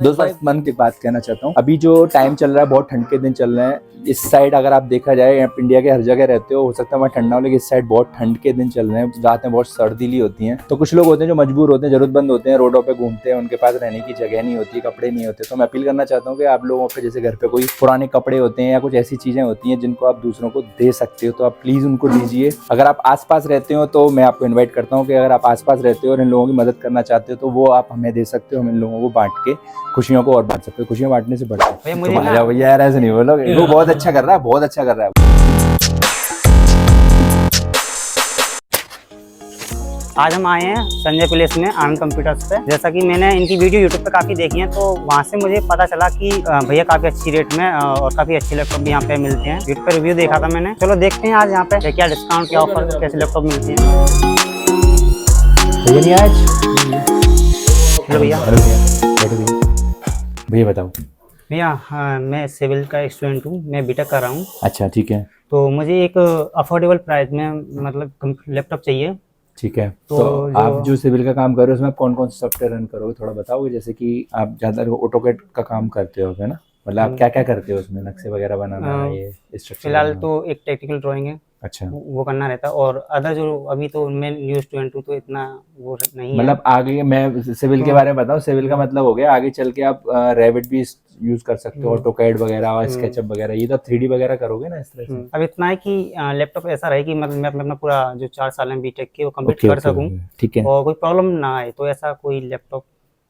दोस्तों इस मन की बात कहना चाहता हूँ, अभी जो टाइम चल रहा है बहुत ठंड के दिन चल रहे हैं। इस साइड अगर आप देखा जाए आप इंडिया के हर जगह रहते हो सकता है वहाँ ठंडा हो, लेकिन इस साइड बहुत ठंड के दिन चल रहे हैं, रात में बहुत सर्दीली होती हैं। तो कुछ लोग होते हैं जो मजबूर होते हैं, जरूरतमंद होते हैं, रोडों पे घूमते हैं, उनके पास रहने की जगह नहीं होती, कपड़े नहीं होते। तो मैं अपील करना चाहता हूँ कि आप लोगों पे जैसे घर पे कोई पुराने कपड़े होते हैं या कुछ ऐसी चीजें होती हैं जिनको आप दूसरों को दे सकते हो, तो आप प्लीज उनको दीजिए। अगर आप आसपास रहते हो तो मैं आपको इन्वाइट करता हूँ कि अगर आप आसपास रहते हो और इन लोगों की मदद करना चाहते हो तो वो आप हमें दे सकते हो, हम इन लोगों को बांट के खुशियों को और बांट सकते हो। खुशियां बांटने से बढ़ता है। तो आ जाओ भैया, यार ऐसे नहीं बोलोगे, वो बहुत अच्छा कर रहा है, बहुत अच्छा कर रहा है। आज हम आए हैं संजय प्लेस में आनंद कंप्यूटर्स पे। जैसा कि मैंने इनकी वीडियो यूट्यूब पे काफ़ी देखी है, तो वहाँ से मुझे पता चला कि भैया काफ़ी अच्छी रेट में और काफ़ी अच्छे लैपटॉप भी यहाँ पे मिलते हैं। यूट्यूब पे रिव्यू देखा था मैंने। चलो देखते हैं आज यहाँ पे क्या डिस्काउंट, क्या ऑफर, कैसे लैपटॉप मिलती है। भैया नहीं आज? हेलो भैया। भैया बताओ। भैया मैं सिविल का स्टूडेंट हूँ, मैं बीटेक कर रहा हूँ। अच्छा ठीक है। तो मुझे एक अफोर्डेबल प्राइस में मतलब लैपटॉप चाहिए। ठीक है, तो आप जो सिविल का काम कर रहे हो उसमें आप कौन कौन सा सॉफ्टवेयर रन करोगे, थोड़ा बताओगे? जैसे कि आप ज़्यादा ऑटोकैड का काम करते हो, है ना? मतलब आप क्या क्या करते हो उसमें, नक्शे वगैरह बनाना, ये स्ट्रक्चर? फिलहाल तो एक टेक्निकल ड्राइंग है। अच्छा, वो करना रहता है, और अदर जो अभी तो मैं न्यू स्टूडेंट हूँ तो इतना वो नहीं है। मतलब आगे मैं सिविल के बारे में बताऊँ। सिविल का मतलब हो गया आगे चल के आप रेविट भी यूज कर सकते हो, ऑटोकैड वगैरह और स्केचअप वगैरह, ये तो 3D वगैरह करोगे ना इस तरह से। अब इतना है कि लैपटॉप ऐसा रहे कि मतलब मैं अपना पूरा जो 4 साल है बीटेक की वो कंप्लीट कर सकूं। ठीक है, और कोई प्रॉब्लम ना आए, तो ऐसा कोई लैपटॉप।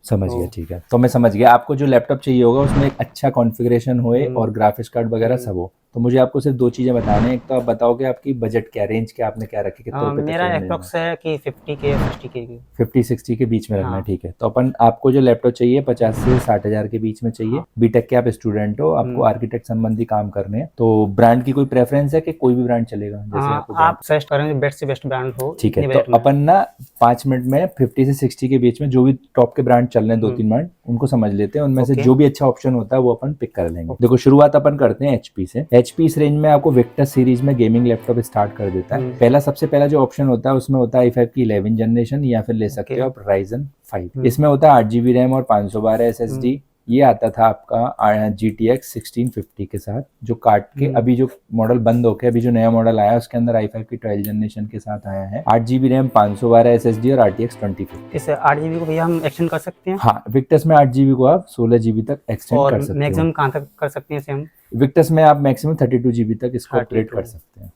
समझ गया। ठीक है, तो मैं समझ गया। आपको जो लैपटॉप चाहिए होगा उसमें एक अच्छा कॉन्फ़िगरेशन होए और ग्राफिक्स कार्ड वगैरह सब हो। तो मुझे आपको सिर्फ 2 चीज़ें बतानी है। एक तो आप बताओ कि आपकी बजट क्या, रेंज क्या, आपने क्या रखी, कितने रुपए मेरा अप्रोक्स है कि 50K 60K की, 50-60 के बीच में रखना है। ठीक है, तो अपन आपको जो लैपटॉप चाहिए 50 से 60 हज़ार के बीच में चाहिए। बीटेक के आप स्टूडेंट हो, आपको आर्किटेक्ट संबंधी काम करने हैं, तो ब्रांड की कोई प्रेफरेंस है कि कोई भी ब्रांड चलेगा? जैसे आपको आप सजेस्ट करें बेस्ट से बेस्ट ब्रांड हो। ठीक है, तो अपन ना 5 मिनट में 50 से 60 के बीच में जो भी टॉप के ब्रांड चल रहे हैं 2-3 ब्रांड, उनको समझ लेते हैं। उनमें से जो भी अच्छा ऑप्शन होता है वो अपन पिक कर लेंगे। देखो शुरुआत अपन करते हैं एचपी से। एचपी इस रेंज में आपको विक्टस सीरीज में गेमिंग लैपटॉप स्टार्ट कर देता है। सबसे पहला जो ऑप्शन होता है उसमें होता है i5 की 11 जनरेशन, या फिर ले सकते हो आप Ryzen 5। इसमें होता है 8 GB रैम और 512 SSD। ये आता था आपका GTX 1650 के साथ, जो काट के अभी जो मॉडल बंद होके अभी जो नया मॉडल आया उसके अंदर i5 की 12 जनरेशन के साथ आया है। 8 GB रैम, 512 SSD और RTX 2050। इस 8 GB को भैया हम एक्सटेंड कर सकते हैं? हाँ, विक्टस में 8 GB को आप 16 GB तक एक्सटेंड कर सकते हो। मैक्सिमम कहाँ तक कर सकते हैं इसे हम? विक्टस में आप मैक्सिमम 32 GB तक इसको ऑपरेट कर सकते हैं।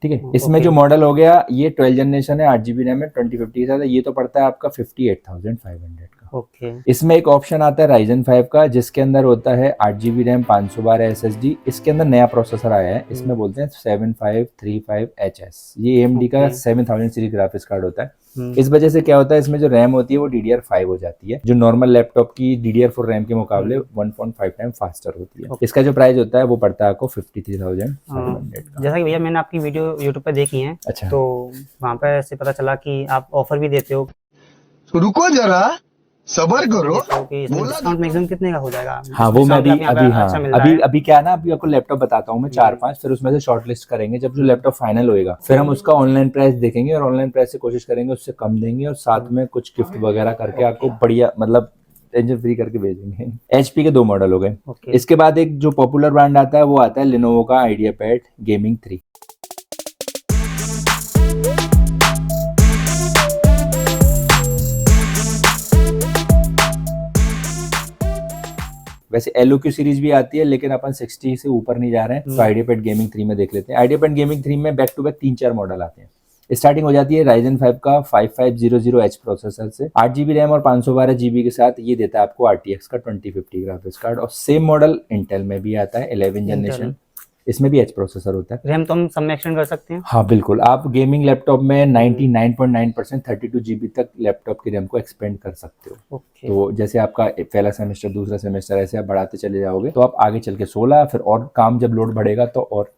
ठीक है, इसमें जो मॉडल हो गया ये 12 जनरेशन है, 8 GB रैम है, 2050 के साथ है। ये तो पड़ता है आपका 58,500 का। ओके। इसमें एक ऑप्शन आता है Ryzen 5 का, जिसके अंदर होता है 8 GB रैम, 512 SSD। इसके अंदर नया प्रोसेसर आया है, इसमें बोलते हैं 7535HS। ये AMD का 7000 सीरीज ग्राफिक्स कार्ड होता है। इस वजह से क्या होता है, इसमें जो रैम होती है वो DDR5 हो जाती है, जो नॉर्मल लैपटॉप की DDR4 रैम के मुकाबले 1.5 टाइम फास्टर होती है। इसका जो प्राइस होता है वो पड़ता है आपको 53,500 का। जैसा कि भैया मैंने आपकी वीडियो यूट्यूब पे देखी है। अच्छा, तो वहाँ पे से पता चला कि आप ऑफर भी देते हो। रुको जरा, सबर करो। डिस्काउंट मैक्सिमम कितने का हो जाएगा? हाँ, वो मैं अभी क्या है ना, अभी आपको लैपटॉप बताता हूँ मैं 4-5, फिर उसमें से शॉर्ट लिस्ट करेंगे। जब जो लैपटॉप फाइनल होएगा फिर हम उसका ऑनलाइन प्राइस देखेंगे और ऑनलाइन प्राइस से कोशिश करेंगे उससे कम देंगे, और साथ में कुछ गिफ्ट वगैरह करके आपको बढ़िया मतलब टेंशन फ्री करके भेजेंगे। एचपी के 2 मॉडल हो गए। इसके बाद एक जो पॉपुलर ब्रांड आता है वो आता है लिनोवो का आइडियापैड गेमिंग 3। वैसे LOQ सीरीज भी आती है, लेकिन अपन 60 से ऊपर नहीं जा रहे हैं, तो आइडियापैड गेमिंग 3 में देख लेते हैं। आइडियापैड गेमिंग 3 में बैक टू बैक 3-4 मॉडल आते हैं। स्टार्टिंग हो जाती है Ryzen 5 का 5500H प्रोसेसर से, 8 GB रैम और 512 GB के साथ। ये देता है आपको RTX का 2050 ग्राफिक्स कार्ड। और सेम मॉडल इंटेल में भी आता है 11 जनरेशन, इसमें भी H प्रोसेसर होता है। रैम तो हम सब में एक्सटेंड कर सकते हैं? हाँ बिल्कुल, आप गेमिंग लैपटॉप में 99.9% 32 GB तक लैपटॉप की रैम को एक्सपेंड कर सकते हो। तो जैसे आपका पहला सेमेस्टर, दूसरा सेमेस्टर, ऐसे आप बढ़ाते चले जाओगे तो आप आगे चल के 16, फिर और काम जब लोड बढ़ेगा तो और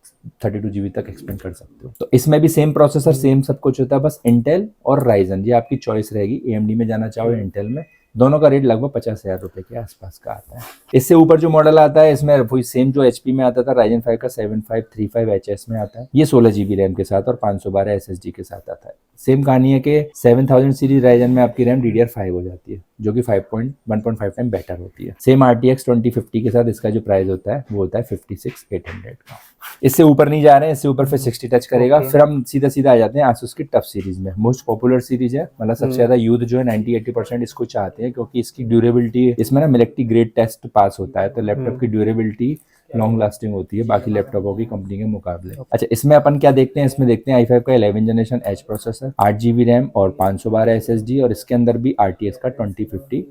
32 GB तक एक्सपेंड कर सकते हो। तो इसमें भी सेम प्रोसेसर, सेम सब कुछ होता है, बस इंटेल और राइजन, ये आपकी चॉइस रहेगी। AMD में जाना चाहो इंटेल में, दोनों का रेट लगभग 50,000 रुपए के आसपास का आता है। इससे ऊपर जो मॉडल आता है इसमें वही सेम जो HP में आता था Ryzen 5 का 7535HS में आता है। ये 16 GB रैम के साथ और 512 SSD के साथ आता है। सेम कहानी है कि 7000 सीरीज Ryzen में आपकी रैम DDR5 हो जाती है, जो कि 1.5 टाइम बेटर होती है। सेम RTX 2050 के साथ इसका जो प्राइस होता है वो होता है 56,800 का। इससे ऊपर नहीं जा रहे हैं, इससे ऊपर फिर 60 टच करेगा। फिर हम सीधा सीधा आ जाते हैं Asus की टफ सीरीज में। मोस्ट पॉपुलर सीरीज है, मतलब सबसे ज्यादा यूथ जो है 90-80% इसको चाहते हैं, क्योंकि इसकी ड्यूरेबिलिटी, इसमें ना मिलिट्री ग्रेड टेस्ट पास होता है, तो लैपटॉप की ड्यूरेबिलिटी लॉन्ग लास्टिंग होती है बाकी लैपटॉपों की कंपनी के मुकाबले। अच्छा, इसमें अपन क्या देखते हैं, इसमें देखते हैं i5 का 11 generation as processor, 8 GB RAM और 512 SSD, और इसके अंदर भी RTX का 2050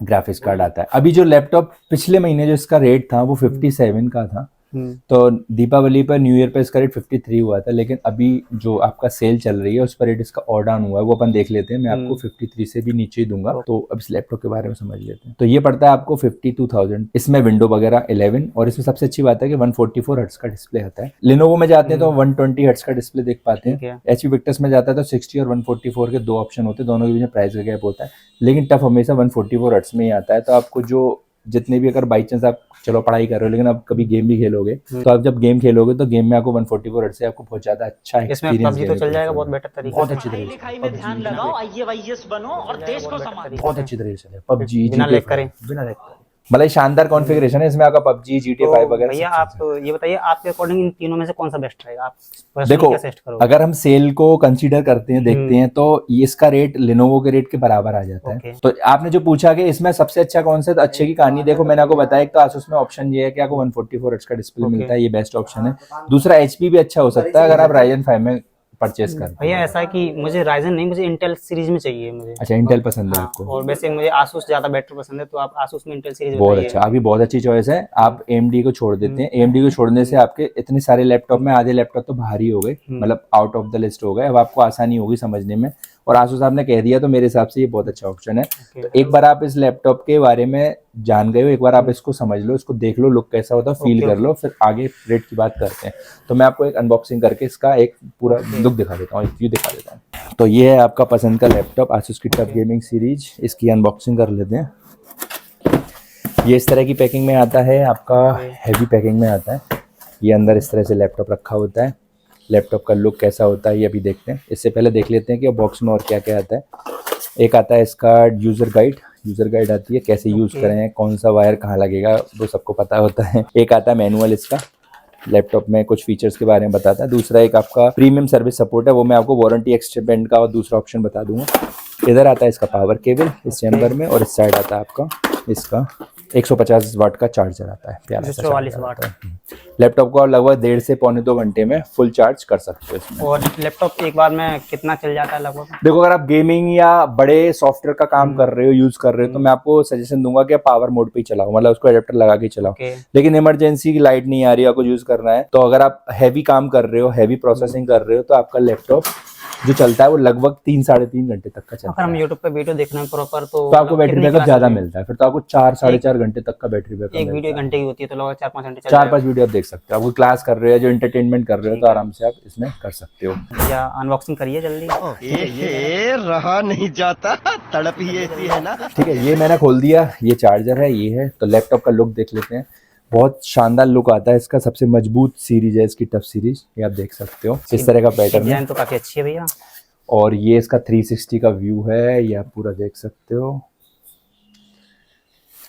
ग्राफिक्स कार्ड आता है। अभी जो लैपटॉप पिछले महीने जो इसका रेट था वो 57 का था, तो दीपावली पर, न्यू ईयर पर इसका रेट 53 हुआ था, लेकिन अभी जो आपका सेल चल रही है उस पर रेट इसका और डाउन हुआ है, वो अपन देख लेते हैं। मैं आपको 53 से भी नीचे ही दूंगा, तो अब इस लैपटॉप के बारे में समझ लेते हैं। तो ये पड़ता है आपको 52,000। इसमें विंडो वगैरह 11, और इसमें सबसे अच्छी बात है कि 144 हर्ट्ज का डिस्प्ले आता है। लिनोवो में जाते हैं तो 120 हर्ट्ज का डिस्प्ले देख पाते हैं। HP विक्टर्स में जाता है तो 60 और 144 के दो ऑप्शन होते हैं, दोनों के बीच में प्राइस का गैप होता है, लेकिन टफ हमेशा 144 हर्ट्ज में ही आता है। तो आपको जो जितने भी, अगर बाई चांस आप चलो पढ़ाई कर रहे हो लेकिन आप कभी गेम भी खेलोगे, तो आप जब गेम खेलोगे तो गेम में आपको 144 हर्ट्ज से आपको बहुत ज्यादा अच्छा एक्सपीरियंस तो चल जाएगा बहुत बेटर तरीके, बहुत अच्छी तरह से ध्यान लगाओ, IAS बनो और देश को संभालो। बहुत अच्छी तरह से PUBG बिना लैग करें, बिना लैग करें, मतलब शानदार कॉन्फ़िगरेशन है इसमें आपका PUBG GTA 5 वगैरह। भैया आप ये बताइए, आपके अकॉर्डिंग इन तीनों में से कौन सा बेस्ट रहेगा? आप देखो, क्या सजेस्ट करोगे? अगर हम सेल को कंसीडर करते हैं, देखते हैं, तो ये इसका रेट लिनोवो के रेट के बराबर आ जाता है। तो आपने जो पूछा कि इसमें सबसे अच्छा कौन सा, तो अच्छे की कहानी देखो, मैंने आपको बताया, एक तो Asus में ऑप्शन ये है कि आपको 144 हर्ट्ज का डिस्प्ले मिलता है, ये बेस्ट ऑप्शन है। दूसरा HP भी अच्छा हो सकता है अगर आप Ryzen 5 में परचेस कर। भैया ऐसा है कि मुझे Ryzen नहीं, मुझे इंटेल सीरीज में चाहिए मुझे। अच्छा, इंटेल पसंद है आपको? और वैसे मुझे Asus ज्यादा बेटर पसंद है, तो आप Asus में इंटेल सीरीज बहुत अच्छा, अभी बहुत अच्छी चॉइस है। आप AMD को छोड़ देते हैं, AMD को छोड़ने से आपके इतने सारे लैपटॉप में आधे लैपटॉप तो बाहर ही हो गए, मतलब आउट ऑफ द लिस्ट हो गए। अब आपको आसानी होगी समझने में, और Asus आपने कह दिया तो मेरे हिसाब से ये बहुत अच्छा ऑप्शन है। तो एक बार आप इस लैपटॉप के बारे में जान गए हो, एक बार आप इसको समझ लो, इसको देख लो, लुक कैसा होता है, फील कर लो, फिर आगे रेट की बात करते हैं। तो मैं आपको एक अनबॉक्सिंग करके इसका एक पूरा लुक दिखा देता हूँ, एक व्यू दिखा देता हूँ। तो ये है आपका पसंद का लैपटॉप Asus की टफ गेमिंग सीरीज, इसकी अनबॉक्सिंग कर लेते हैं। ये इस तरह की पैकिंग में आता है, आपका हैवी पैकिंग में आता है। ये अंदर इस तरह से लैपटॉप रखा होता है। लैपटॉप का लुक कैसा होता है ये अभी देखते हैं। इससे पहले देख लेते हैं कि बॉक्स में और क्या क्या आता है। एक आता है इसका यूज़र गाइड आती है, कैसे यूज़ करें, कौन सा वायर कहाँ लगेगा, वो सबको पता होता है। एक आता है मैनुअल इसका, लैपटॉप में कुछ फीचर्स के बारे में बताता है। दूसरा एक आपका प्रीमियम सर्विस सपोर्ट है, वो मैं आपको वारंटी एक्सटेंड का और दूसरा ऑप्शन बता दूंगा। इधर आता है इसका पावर केबल इस चैम्बर में, और इस साइड आता है आपका इसका 150 वाट का चार्जर आता है, प्यारा सा 144 वाट। लैपटॉप को लगभग 1.5 से पौने 2 घंटे में फुल चार्ज कर सकते हो इसमें। और लैपटॉप एक बार में कितना चल जाता है लगभग? देखो, अगर आप गेमिंग या बड़े सॉफ्टवेयर का काम कर रहे हो, यूज कर रहे हो, तो मैं आपको सजेशन दूंगा कि आप पावर मोड पे ही चलाओ, मतलब उसको एडेप्टर लगा के चलाओ। लेकिन इमरजेंसी की लाइट नहीं आ रही है, आपको यूज करना है, तो अगर आप हैवी काम कर रहे हो, हैवी प्रोसेसिंग कर रहे हो, तो आपका लैपटॉप जो चलता है वो लगभग 3-3.5 घंटे तक का चलता है। अगर हम YouTube पे वीडियो देखना है प्रॉपर, तो आपको बैटरी बैकअप ज्यादा मिलता है, फिर तो आपको 4-4.5 घंटे तक का बैटरी बैकअप। एक वीडियो 1 घंटे की होती है, तो लगभग 4-5 घंटे 4-5 वीडियो आप देख सकते हो। आपको क्लास कर रहे हो, जो एंटरटेनमेंट कर रहे हो, तो आराम से आप इसमें कर सकते हो। या अनबॉक्सिंग करिए जल्दी। रहा नहीं जाता, तड़प ही ऐसी है ना। ठीक है, ये मैंने खोल दिया, ये चार्जर है, ये है। तो लैपटॉप का लुक देख लेते हैं, बहुत शानदार लुक आता है इसका। सबसे मजबूत सीरीज है इसकी टफ सीरीज, ये आप देख सकते हो। इस तरह का पैटर्न है, तो काफी अच्छी है भैया। और ये इसका 360 का व्यू है, ये आप पूरा देख सकते हो।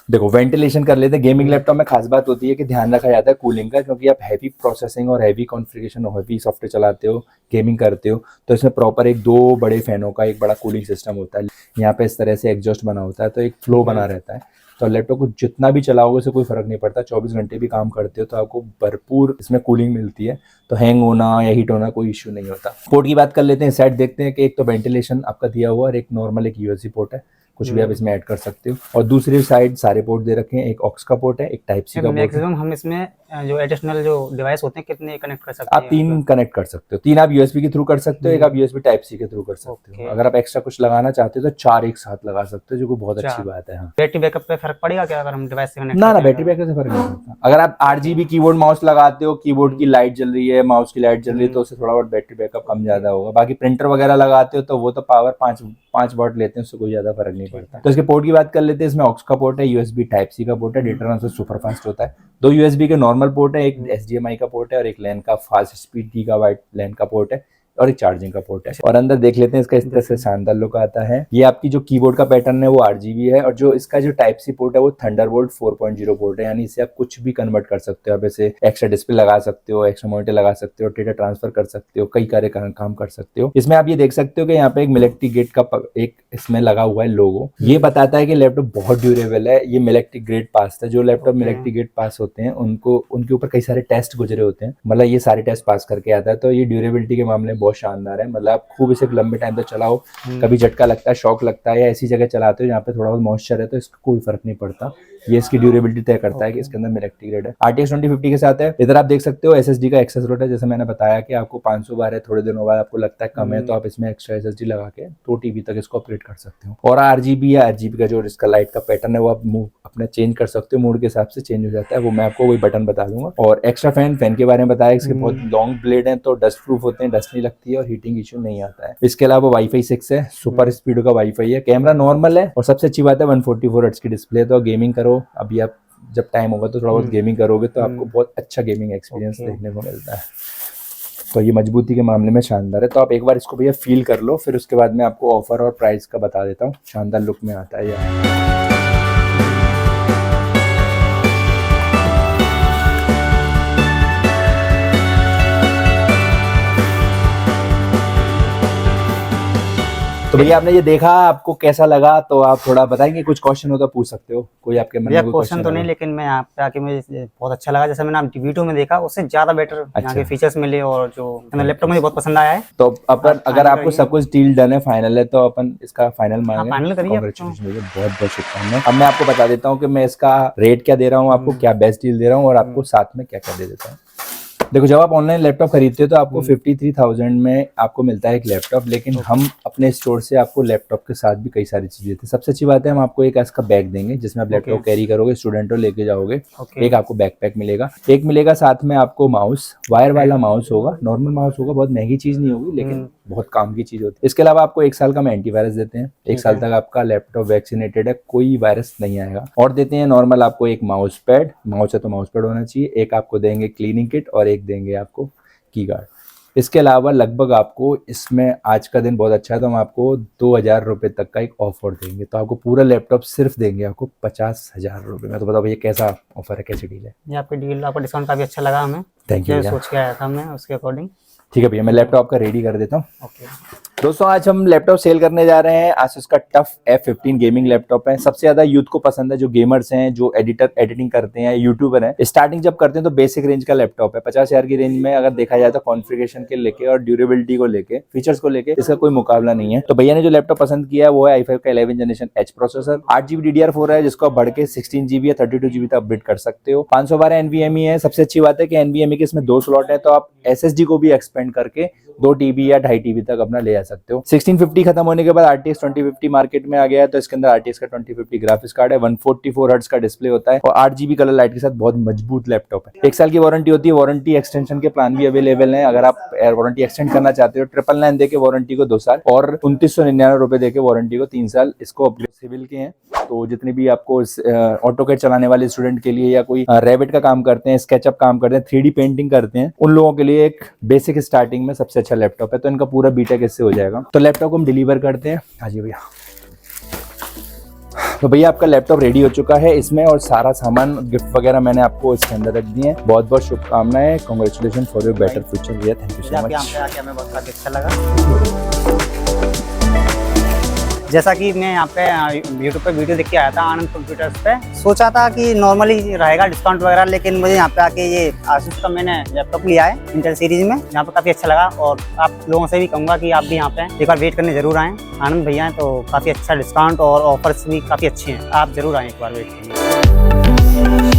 देखो, वेंटिलेशन कर लेते हैं। गेमिंग लैपटॉप में खास बात होती है कि ध्यान रखा जाता है कूलिंग का, क्योंकि आप हैवी प्रोसेसिंग और हैवी कॉन्फ़िगरेशन और हैवी सॉफ्टवेयर चलाते हो, गेमिंग करते हो, तो इसमें प्रॉपर 2 बड़े फैनों का एक बड़ा कूलिंग सिस्टम होता है। यहाँ पे इस तरह से एग्जॉस्ट बना होता है, तो एक फ्लो बना रहता है। तो लैपटॉप को जितना भी चलाओगे उससे कोई फर्क नहीं पड़ता। 24 घंटे भी काम करते हो तो आपको भरपूर इसमें कूलिंग मिलती है, तो हैंग होना या हीट होना कोई इश्यू नहीं होता। पोर्ट की बात कर लेते हैं। साइड देखते हैं कि एक तो वेंटिलेशन आपका दिया हुआ और एक नॉर्मल एक USB पोर्ट है, कुछ भी आप इसमें ऐड कर सकते हो। और दूसरी साइड सारे पोर्ट दे रखे हैं, एक ऑक्स का पोर्ट है, एक टाइप सी का पोर्ट है। मैक्सिमम हम इसमें जो एडिशनल जो डिवाइस होते हैं कितने कनेक्ट कर सकते हैं? आप 3 कनेक्ट कर सकते हो। 3 आप USB के थ्रू कर सकते हो, एक आप USB टाइप सी के थ्रू कर सकते हो। अगर आप एक्स्ट्रा कुछ लगाना चाहते हो तो 4 एक साथ लगा सकते हो, जो कि बहुत अच्छी बात है। हाँ, बैटरी बैकअप पे फर्क पड़ेगा क्या अगर हम डिवाइस से कनेक्ट? ना, बैटरी बैकअप से फर्क नहीं पड़ता। अगर आप RGB कीबोर्ड माउस लगाते हो, कीबोर्ड की लाइट जल रही है, माउस की लाइट जल रही है, तो उससे थोड़ा बहुत बैटरी बैकअप कम ज्यादा होगा। बाकी प्रिंटर वगैरह लगाते हो तो वो तो पावर 5 वाट लेते हैं, उससे कोई ज्यादा फर्क नहीं नहीं पड़ता। तो इसके पोर्ट की बात कर लेते हैं। इसमें ऑक्स का पोर्ट है, यूएसबी टाइप सी का पोर्ट है, डेटा ट्रांसफर सुपर फास्ट होता है। 2 यूएसबी के नॉर्मल पोर्ट है, एक HDMI का पोर्ट है और एक लैन का फास्ट स्पीड गीगाबाइट लैन का पोर्ट है और एक चार्जिंग का पोर्ट है। और अंदर देख लेते हैं इसका इस तरह से शानदार लुक आता है। ये आपकी जो कीबोर्ड का पैटर्न है वो RGB है और जो इसका जो टाइप सी पोर्ट है वो थंडरबोल्ट 4.0 पोर्ट है, यानी इसे आप कुछ भी कन्वर्ट कर सकते हो। आप इसे एक्स्ट्रा डिस्प्ले लगा सकते हो, एक्स्ट्रा मॉनिटर लगा सकते हो, डेटा ट्रांसफर कर सकते हो, कई सारे काम कर सकते हो। इसमें आप ये देख सकते हो कि यहाँ पे एक मिलिट्री गेट का एक इसमें लगा हुआ है लोगो। ये बताता है कि लैपटॉप बहुत ड्यूरेबल है। ये मिलिट्री ग्रेड पास था। जो लैपटॉप मिलिट्री ग्रेड पास होते हैं उनको उनके ऊपर कई सारे टेस्ट गुजरे होते हैं, मतलब ये सारे टेस्ट पास करके आता है। तो ये ड्यूरेबिलिटी के मामले में बहुत शानदार है। आप खूब इसे लंबे टाइम तक चलाओ, कभी झटका लगता है, शॉक लगता है या ऐसी जगह चलाते हो जहाँ पे थोड़ा बहुत मॉइस्चर है तो इसका कोई फर्क नहीं पड़ता। ये इसकी ड्यूरेबिलिटी तय करता है कि इसके अंदर मिलिट्री ग्रेड है। RTX 2050 के साथ है। इधर आप देख सकते हो SSD का एक्सेस स्लॉट है। जैसे मैंने बताया कि आपको 500 बार है, थोड़े दिनों बाद आपको लगता है कम है तो आप इसमें एक्स्ट्रा SSD लगा के 2 TB तक इसको ऑपरेट कर सकते हो। और RGB या RGB का जो इसका लाइट का पैटर्न है वो आप अपने चेंज कर सकते हो, मूड के हिसाब से चेंज हो जाता है। वो मैं आपको वही बटन बता दूंगा। और एक्स्ट्रा फैन के बारे में बताया, इसके बहुत लॉन्ग ब्लेड है तो डस्ट प्रूफ होते हैं, डस्ट नहीं लगती है और हीटिंग इश्यू नहीं आता है। इसके अलावा Wi-Fi 6 है, सुपर स्पीड का Wi-Fi है, कैमरा नॉर्मल है और सबसे अच्छी बात है 144 हर्ट्ज की डिस्प्ले। तो गेमिंग करो, अभी आप जब टाइम होगा तो थोड़ा बहुत गेमिंग करोगे तो आपको बहुत अच्छा गेमिंग एक्सपीरियंस देखने को मिलता है। तो ये मजबूती के मामले में शानदार है। तो आप एक बार इसको भैया फील कर लो, फिर उसके बाद मैं आपको ऑफर और प्राइस का बता देता हूँ। शानदार लुक में आता है यार। तो भैया आपने ये देखा, आपको कैसा लगा? तो आप थोड़ा बताएंगे, कुछ क्वेश्चन हो तो पूछ सकते हो, कोई आपके मन में कोई क्वेश्चन तो नहीं, लेकिन मैं यहाँ पे आके मुझे बहुत अच्छा लगा। जैसे मैंने वीडियो में देखा उससे ज्यादा बेटर यहाँ के फीचर्स मिले और जो लैपटॉप मुझे बहुत पसंद आया है। तो अपन अगर आपको सब कुछ डील डन है, फाइनल है, तो अपन इसका फाइनल मांगे। फाइनल करिए। बहुत बहुत शुभकामनाएं। अब मैं आपको बता देता हूँ कि मैं इसका रेट क्या दे रहा हूँ, आपको क्या बेस्ट डील दे रहा हूँ और आपको साथ में क्या क्या दे देता हूँ। देखो, जब आप ऑनलाइन लैपटॉप खरीदते हो तो आपको 53,000 में आपको मिलता है एक लैपटॉप, लेकिन हम अपने स्टोर से आपको लैपटॉप के साथ भी कई सारी चीजें देते हैं। सबसे अच्छी बात है, हम आपको एक इसका बैग देंगे जिसमें आप लैपटॉप कैरी करोगे, स्टूडेंट हो लेके जाओगे। एक आपको बैकपैक मिलेगा, एक मिलेगा साथ में आपको माउस, वायर वाला माउस होगा, नॉर्मल माउस होगा, बहुत महंगी चीज नहीं होगी लेकिन बहुत काम की चीज होती है। इसके अलावा आपको 1 साल का हम एंटीवायरस देते हैं, 1 साल तक आपका लैपटॉप वैक्सीनेटेड है, कोई वायरस नहीं आएगा। और देते हैं नॉर्मल आपको एक माउस पैड, माउस है तो माउस पैड होना चाहिए, एक आपको देंगे क्लीनिंग किट और एक देंगे आपको की गार्ड। इसके अलावा लगभग आपको इसमें आज का दिन बहुत अच्छा है तो हम आपको 2,000 रुपये तक का एक ऑफर देंगे। तो आपको पूरा लैपटॉप सिर्फ देंगे आपको 50,000 रुपये में। तो बताओ भैया कैसा ऑफर है, कैसी डील है? ये आपकी डील, आपका डिस्काउंट काफी अच्छा लगा हमें। Thank you. सोच के आया था मैं उसके अकॉर्डिंग। ठीक है भैया, मैं लैपटॉप आपका रेडी कर देता हूँ। ओके दोस्तों, आज हम लैपटॉप सेल करने जा रहे हैं। आसूस का टफ F15 गेमिंग लैपटॉप है। सबसे ज्यादा यूथ को पसंद है, जो गेमर्स हैं, जो एडिटिंग करते हैं, यूट्यूबर हैं। स्टार्टिंग जब करते हैं तो बेसिक रेंज का लैपटॉप है। 50,000 की रेंज में अगर देखा जाए तो कॉन्फ़िगरेशन के लेके और ड्यूरेबिलिटी को लेके, फीचर्स को लेके इसका कोई मुकाबला नहीं है। तो भैया ने जो लैपटॉप पसंद किया है वो है i5 का 11 generation H processor, 8GB DDR4 है जिसको आप बढ़ के 16GB या 32GB तक अपडेट कर सकते हो। 512 NVMe है। सबसे अच्छी बात है कि NVMe के इसमें 2 स्लॉट है तो आप SSD को भी एक्सपेंड करके 2 TB या 2.5 TB तक अपना ले जा सकते हो। 1650 खत्म होने के बाद RTX 2050 मार्केट में आ गया है। तो इसके अंदर RTX का 2050 ग्राफिक्स कार्ड है, 144 हर्ट्ज का डिस्प्ले होता है और 8GB कलर लाइट के साथ बहुत मजबूत लैपटॉप है। 1 साल की वारंटी होती है। वारंटी एक्सटेंशन के प्लान भी अवेलेबल है। अगर आप वारंटी एक्सटेंड करना चाहते हो, 999 देके वारंटी को 2 साल और 2999 रुपए देके वारंटी को 3 साल। इसको अपग्रेड सिविल के हैं तो जितने भी आपको ऑटोकैड चलाने वाले स्टूडेंट के लिए या कोई रैबिट का काम करते हैं, स्केचअप काम करते हैं, 3D पेंटिंग करते हैं, उन लोगों के लिए एक बेसिक स्टार्टिंग में सबसे अच्छा लैपटॉप है। तो इनका पूरा बीटेक इससे हो जाएगा। तो लैपटॉप को हम डिलीवर करते हैं। हाँ जी भैया। तो भैया आपका लैपटॉप रेडी हो चुका है इसमें और सारा सामान गिफ्ट वगैरह मैंने आपको इसके अंदर रख दिए हैं। बहुत बहुत शुभकामनाएं। Congratulation for your better future भैया। Thank you so much. यहाँ पे आके हमें बहुत काफी अच्छा लगा। जैसा कि मैं यहाँ पे YouTube पे वीडियो देख के आया था आनंद कंप्यूटर्स पे, सोचा था कि नॉर्मली रहेगा डिस्काउंट वगैरह, लेकिन मुझे यहाँ पे आके ये आसूस का मैंने लैपटॉप लिया है इंटेल सीरीज में, यहाँ पे काफ़ी अच्छा लगा। और आप लोगों से भी कहूँगा कि आप भी यहाँ पे एक बार वेट करने जरूर आएँ। आनंद भैया हैं तो काफ़ी अच्छा डिस्काउंट और ऑफर्स भी काफ़ी अच्छे हैं, आप जरूर आएँ एक बार वेट करने।